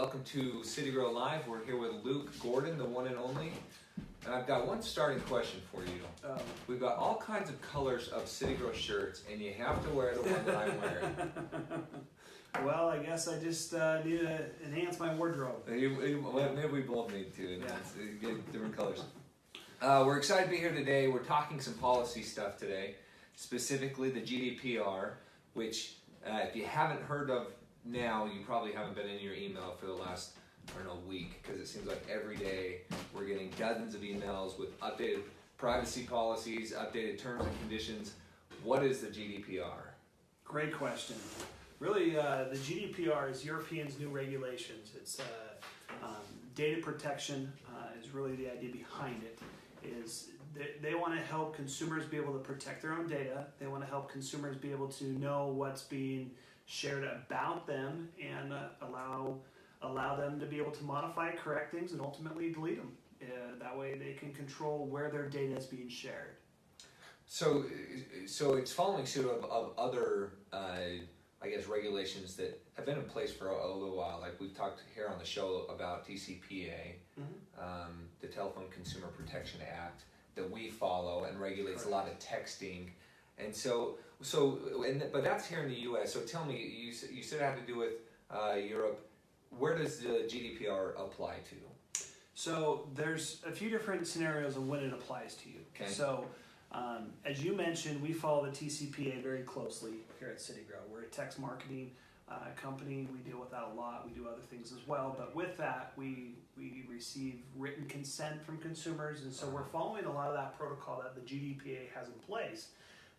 Welcome to City Grow Live. We're here with Luke Gordon, the one and only. And I've got one starting question for you. We've got all kinds of colors of City Grow shirts, and you have to wear the one that I'm wearing. Well, I guess I just need to enhance my wardrobe. Maybe we both need to get different colors. We're excited to be here today. We're talking some policy stuff today, specifically the GDPR, which if you haven't heard of now, you probably haven't been in your email for the last, week, because it seems like every day we're getting dozens of emails with updated privacy policies, updated terms and conditions. What is the GDPR? Great question. Really, the GDPR is Europeans' new regulations. It's data protection is really the idea behind it. Is they want to help consumers be able to protect their own data. They want to help consumers be able to know what's being shared about them and allow them to be able to modify, correct things, and ultimately delete them. That way they can control where their data is being shared. So it's following suit of other, regulations that have been in place for a little while. Like we've talked here on the show about TCPA, the Telephone Consumer Protection Act, that we follow and regulates Correct. A lot of texting. And but that's here in the U.S. So tell me, you said it had to do with Europe. Where does the GDPR apply to? So there's a few different scenarios of when it applies to you. Okay. So as you mentioned, we follow the TCPA very closely here at City Grow. We're a text marketing company. We deal with that a lot. We do other things as well. But with that, we receive written consent from consumers. And so we're following a lot of that protocol that the GDPR has in place.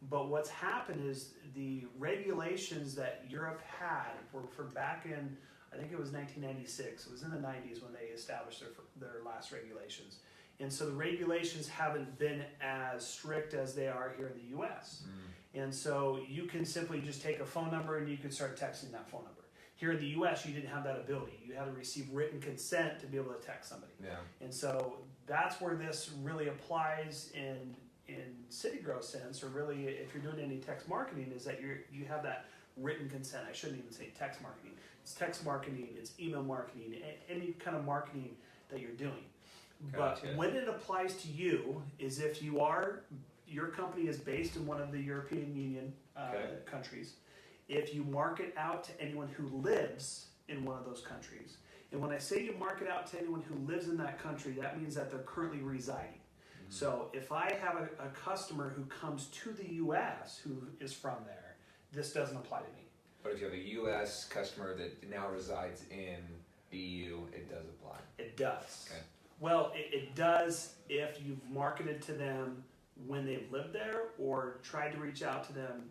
But what's happened is the regulations that Europe had were from back in, I think it was 1996. It was in the 90s when they established their last regulations. And so the regulations haven't been as strict as they are here in the US. And so you can simply just take a phone number and you can start texting that phone number. Here in the US, you didn't have that ability. You had to receive written consent to be able to text somebody. Yeah. And so that's where this really applies in City Grow sense, or really if you're doing any text marketing, is that you have that written consent. I shouldn't even say text marketing. It's text marketing, it's email marketing, any kind of marketing that you're doing. Gotcha. But when it applies to you is if your company is based in one of the European Union countries, if you market out to anyone who lives in one of those countries. And when I say you market out to anyone who lives in that country, that means that they're currently residing. So if I have a customer who comes to the U.S. who is from there, this doesn't apply to me. But if you have a U.S. customer that now resides in the EU, it does apply. It does. Okay. Well, it does if you've marketed to them when they've lived there or tried to reach out to them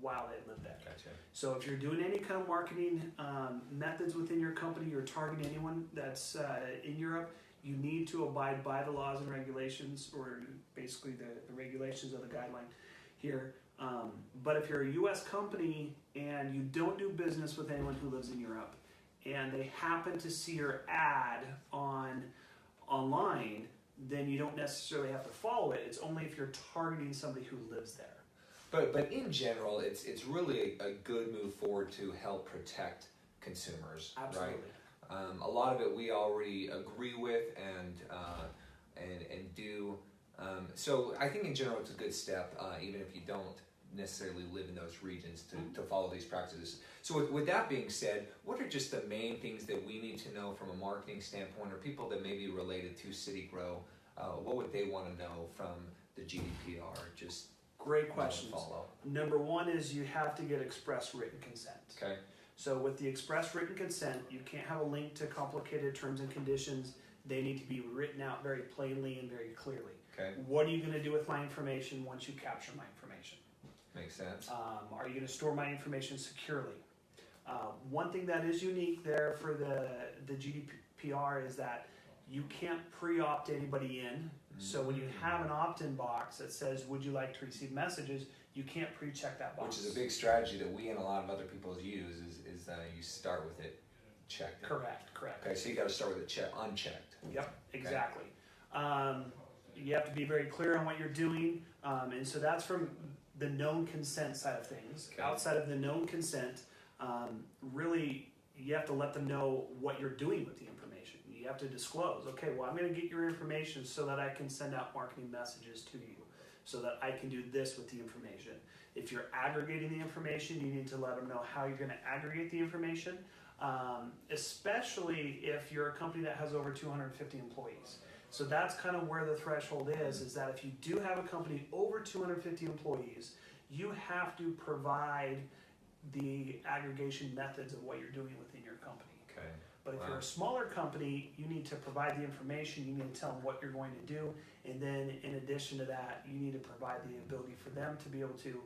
while they lived there. Gotcha. So if you're doing any kind of marketing methods within your company, you're targeting anyone that's in Europe, you need to abide by the laws and regulations, or basically the regulations of the guideline here. But if you're a U.S. company and you don't do business with anyone who lives in Europe, and they happen to see your ad online, then you don't necessarily have to follow it. It's only if you're targeting somebody who lives there. But in general, it's really a good move forward to help protect consumers. Absolutely. Right? A lot of it we already agree with and do. So I think in general it's a good step, even if you don't necessarily live in those regions, to follow these practices. So with that being said, what are just the main things that we need to know from a marketing standpoint, or people that may be related to City Grow? What would they want to know from the GDPR? Just great questions. Follow. Number one is you have to get express written consent. Okay. So with the express written consent, you can't have a link to complicated terms and conditions. They need to be written out very plainly and very clearly. Okay. What are you going to do with my information once you capture my information? Makes sense. Are you going to store my information securely? One thing that is unique there for the GDPR is that you can't pre-opt anybody in. So when you have an opt-in box that says, would you like to receive messages, you can't pre-check that box. Which is a big strategy that we and a lot of other people use is you start with it checked. Correct. Okay, so you got to start with it unchecked. Yep, exactly. Okay. You have to be very clear on what you're doing. And so that's from the known consent side of things. Okay. Outside of the known consent, really you have to let them know what you're doing with the information. You have to disclose, okay, well, I'm going to get your information so that I can send out marketing messages to you, so that I can do this with the information. If you're aggregating the information, you need to let them know how you're going to aggregate the information, especially if you're a company that has over 250 employees. So that's kind of where the threshold is that if you do have a company over 250 employees, you have to provide the aggregation methods of what you're doing within your company. Okay. But if you're a smaller company, you need to provide the information, you need to tell them what you're going to do, and then in addition to that, you need to provide the ability for them to be able to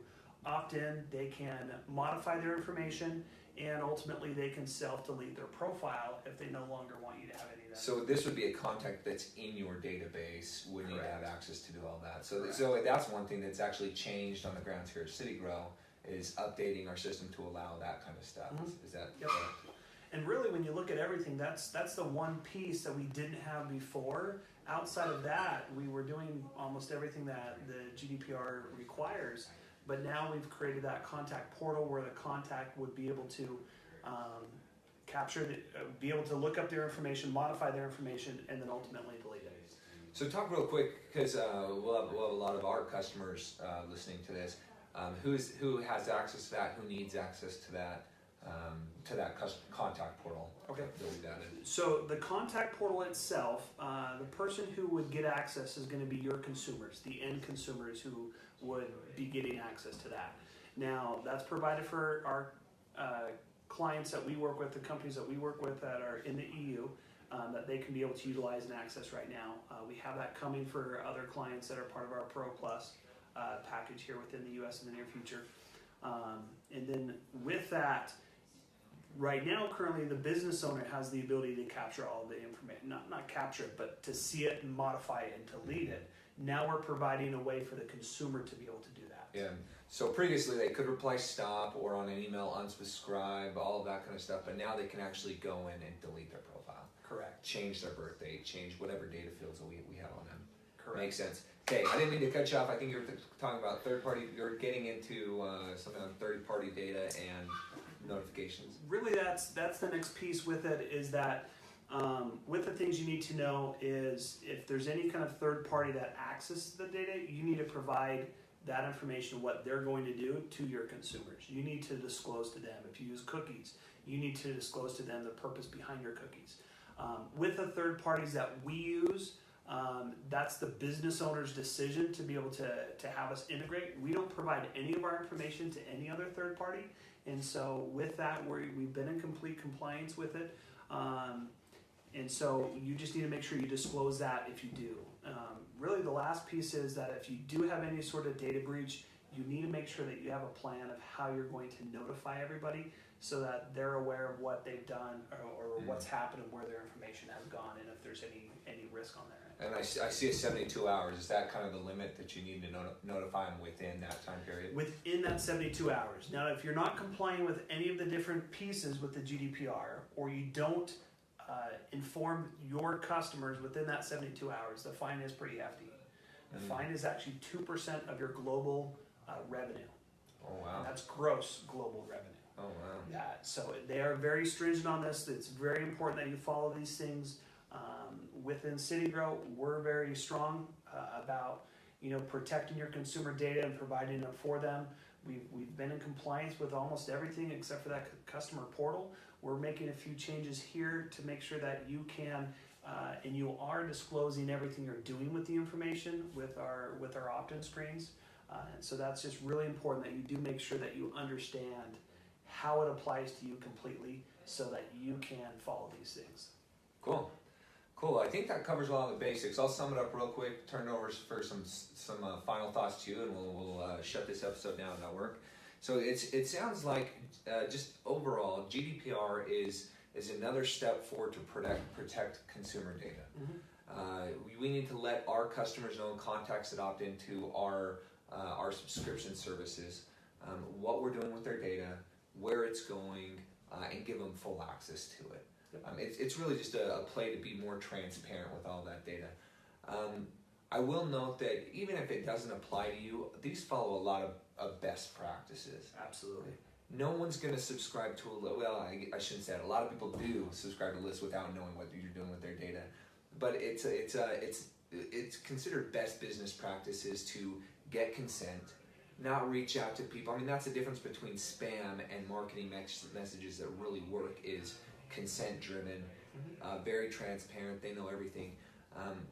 opt in, they can modify their information, and ultimately they can self-delete their profile if they no longer want you to have any of that. So this would be a contact that's in your database, would need to have access to do all that. So, Correct. so that's one thing that's actually changed on the grounds here at City Grow, is updating our system to allow that kind of stuff. Mhm. Is that Yep. correct? And really, when you look at everything, that's the one piece that we didn't have before. Outside of that, we were doing almost everything that the GDPR requires, but now we've created that contact portal where the contact would be able to be able to look up their information, modify their information, and then ultimately delete it. So talk real quick, because we'll have a lot of our customers listening to this. Who has access to that? Who needs access to that? Contact portal. Okay. That we've added. So the contact portal itself, the person who would get access is going to be your consumers, the end consumers who would be getting access to that. Now, that's provided for our clients that we work with, the companies that we work with that are in the EU, that they can be able to utilize and access right now. We have that coming for other clients that are part of our Pro Plus package here within the US in the near future. And then with that, right now, currently, the business owner has the ability to capture all the information, not capture it, but to see it and modify it and delete it. Now we're providing a way for the consumer to be able to do that. Yeah. So previously they could reply stop or on an email unsubscribe, all of that kind of stuff, but now they can actually go in and delete their profile. Correct. Change their birth date, change whatever data fields that we have on them. Correct. Makes sense. Okay, I didn't mean to cut you off. I think you were talking about third party, you're getting into something on third party data and notifications. Really, that's the next piece with it, is that with the things you need to know is if there's any kind of third party that accesses the data, you need to provide that information, what they're going to do to your consumers. You need to disclose to them. If you use cookies, you need to disclose to them the purpose behind your cookies. With the third parties that we use, that's the business owner's decision to be able to have us integrate. We don't provide any of our information to any other third party. And so with that, we've been in complete compliance with it. And so you just need to make sure you disclose that if you do. Really, the last piece is that if you do have any sort of data breach, you need to make sure that you have a plan of how you're going to notify everybody so that they're aware of what they've done or what's happened and where their information has gone and if there's any risk on their end. And I see a 72 hours. Is that kind of the limit that you need to notify them within that time period? Within that 72 hours. Now, if you're not complying with any of the different pieces with the GDPR, or you don't inform your customers within that 72 hours, the fine is pretty hefty. The fine is actually 2% of your global revenue. Oh, wow. And that's gross global revenue. Oh, wow. Yeah, so they are very stringent on this. It's very important that you follow these things. Within City Grow, we're very strong about protecting your consumer data and providing it for them. We've been in compliance with almost everything except for that customer portal. We're making a few changes here to make sure that you can and you are disclosing everything you're doing with the information with our opt-in screens. And so that's just really important that you do make sure that you understand how it applies to you completely so that you can follow these things. Cool. I think that covers a lot of the basics. I'll sum it up real quick, turn it over for some final thoughts to you, and we'll shut this episode down. That'll work. So it sounds like just overall GDPR is another step forward to protect consumer data. Mm-hmm. We need to let our customers know and contacts that opt into our subscription services what we're doing with their data, where it's going, and give them full access to it. It's really just a play to be more transparent with all that data. I will note that even if it doesn't apply to you, these follow a lot of best practices. Absolutely. no one's going to subscribe to a list. Well, I shouldn't say that. A lot of people do subscribe to lists without knowing what you're doing with their data. But it's considered best business practices to get consent, not reach out to people. I mean, that's the difference between spam and marketing messages that really work is consent driven, very transparent. They know everything.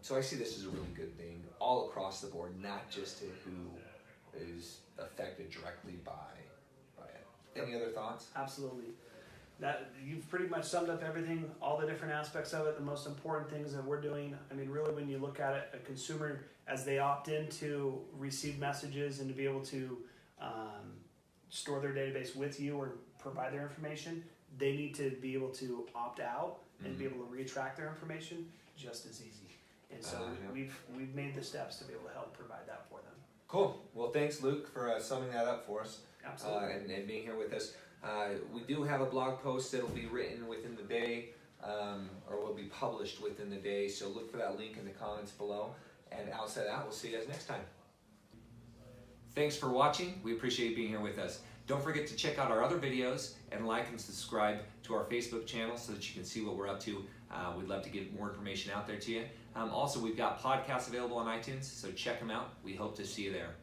So I see this as a really good thing all across the board, not just to who is affected directly by it. Any other thoughts? Absolutely. That you've pretty much summed up everything, all the different aspects of it, the most important things that we're doing. I mean, really, when you look at it, a consumer, as they opt in to receive messages and to be able to store their database with you or provide their information, they need to be able to opt out and be able to retract their information just as easy. And so we've made the steps to be able to help provide that for them. Cool. Well, thanks, Luke, for summing that up for us. Absolutely. And being here with us. We do have a blog post that'll be written within the day, or will be published within the day, so look for that link in the comments below. And outside of that, we'll see you guys next time. Thanks for watching. We appreciate you being here with us. Don't forget to check out our other videos and like and subscribe to our Facebook channel so that you can see what we're up to. We'd love to get more information out there to you. Also, we've got podcasts available on iTunes, so check them out. We hope to see you there.